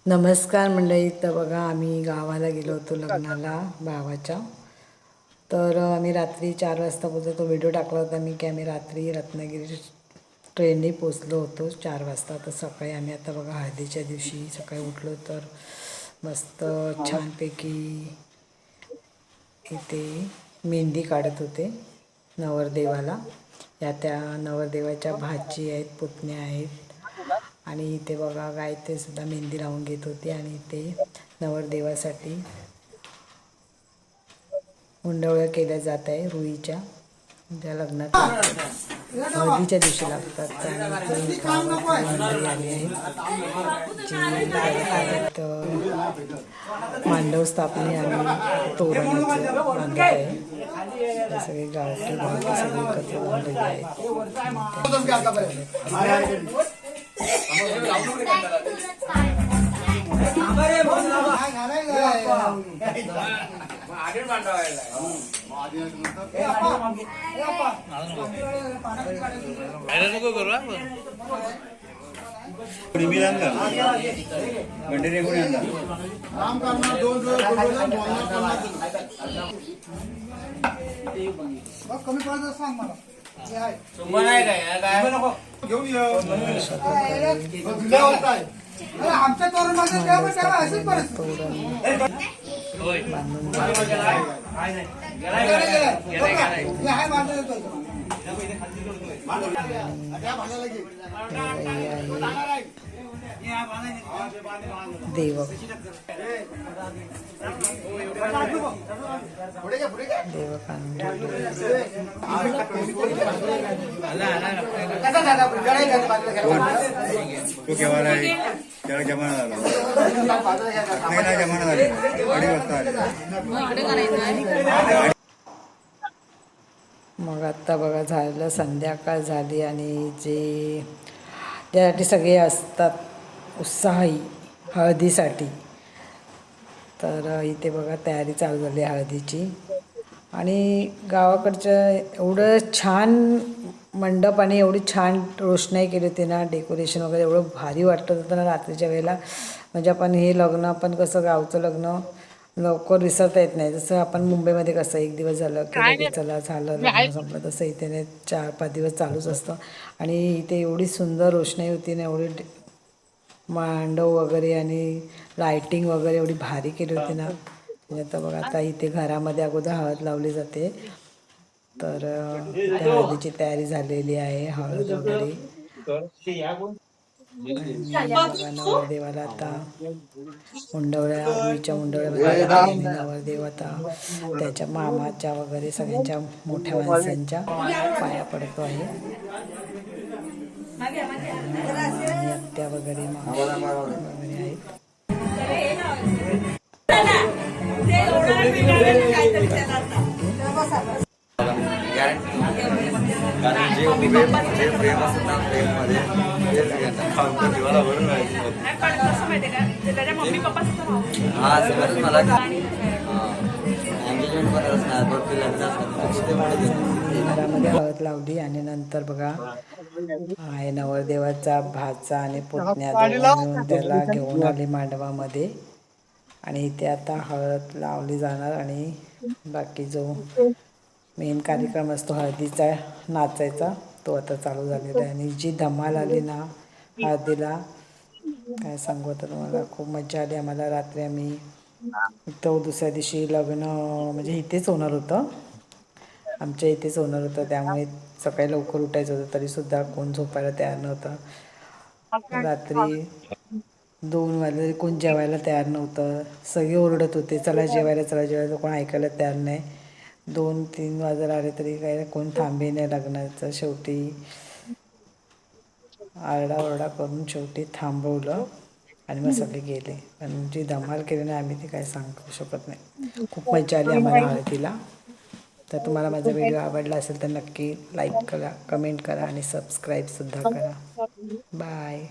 नमस्कार मंडळी. तर बघा आम्ही गावाला गेलो होतो लग्नाला भावाच्या. तर आम्ही रात्री 4 वाजता पोहोचलो. तो व्हिडिओ टाकला होता मी की आम्ही रात्री रत्नागिरी ट्रेनने पोचलो होतो 4 वाजता. तर सकाळी आम्ही आता बघा हळदीच्या दिवशी सकाळी उठलो तर मस्त छानपैकी इथे मेहंदी काढत होते नवरदेवाला. या त्या नवरदेवाच्या भाची आहेत, पुतण्या आहेत. आणि इथे बघा गायत्री सुद्धा मेहंदी लावून घेत होती. आणि इथे नवरदेवासाठी मुंडवळ्या केल्या जात आहे रुईच्या, ज्या लग्नात लागतात, हळदीच्या दिवशी लागतात. आणि इथे गावातली मंडळी आली आहेत जी करत मांडव स्थापने आणि तोरणाचं बांधत आहे. हे सगळे गावठी गावठी सगळे एकत्र बांधलेले आहेत. कमी पडत सांग मला आमच्या तोरणामध्ये तेव्हा अशीच परिस्थिती देवक मग आता बघा झालं, संध्याकाळ झाली. आणि ज्यासाठी सगळे असतात उत्साही हळदीसाठी, तर इथे बघा तयारी चालू झाली हळदीची. आणि गावाकडचं एवढं छान मंडप आणि एवढी छान रोषणाई केली होती ना, डेकोरेशन वगैरे एवढं भारी वाटत होतं ना रात्रीच्या वेळेला. म्हणजे आपण हे लग्न, आपण कसं गावचं लग्न लवकर विसरता येत नाही. जसं आपण मुंबईमध्ये कसं एक दिवस झालं की लगेच चला झालं लग्न संपलं, तसं इथे 4-5 दिवस चालूच असतं. आणि इथे एवढी सुंदर रोषणाई होती ना, एवढी मांडव वगैरे आणि लायटिंग वगैरे एवढी भारी केली होती ना. आता बघा आता इथे घरामध्ये अगोदर हळद लावली जाते. तर त्या हळदीची तयारी झालेली आहे, हळद वगैरे. बघा नवरदेवाला आता मुंडवळ्या, रुईच्या मुंडवळ्या आणि नवरदेव आता त्याच्या मामाच्या वगैरे सगळ्यांच्या मोठ्या माणसांच्या पाया पडतो आहे. आणि आत्या वगैरे मामा वगैरे आहेत. घरामध्ये हळद लावली. आणि नंतर बघा आहे नवरदेवाचा भाचा आणि पुतण्या मिळून त्याला घेऊन आली मांडवामध्ये. आणि इथे आता हळद लावली जाणार. आणि बाकी जो मेन कार्यक्रम असतो हळदीचा नाचायचा, तो आता चालू झालेला आहे. आणि जी धमाल आली ना हळदीला, काय सांगू आता तुम्हाला. खूप मजा आली आम्हाला. रात्री आम्ही तो दुसऱ्या दिवशी लग्न म्हणजे इथेच होणार होतं, आमच्या इथेच होणार होतं. त्यामुळे सकाळी लवकर उठायचं होतं, तरीसुद्धा कोण झोपायला तयार नव्हतं. रात्री 2 वाजले, कोण जेवायला तयार नव्हतं. सगळे ओरडत होते चला जेवायला चला जेवायला, कोण ऐकायला तयार नाही. 2-3 वाजायला आले तरी काय कोण थांबे नाही लग्नाचं. शेवटी आरडाओरडा करून शेवटी थांबवलं आणि मग सगळे गेले. पण जी धमाल केली ना आम्ही, ती काय सांगू शकत नाही. खूप मजा आली आम्हाला हळदीला. तर तुम्हाला माझा व्हिडिओ आवडला असेल तर नक्की लाईक करा, कमेंट करा आणि सबस्क्राईबसुद्धा करा. बाय.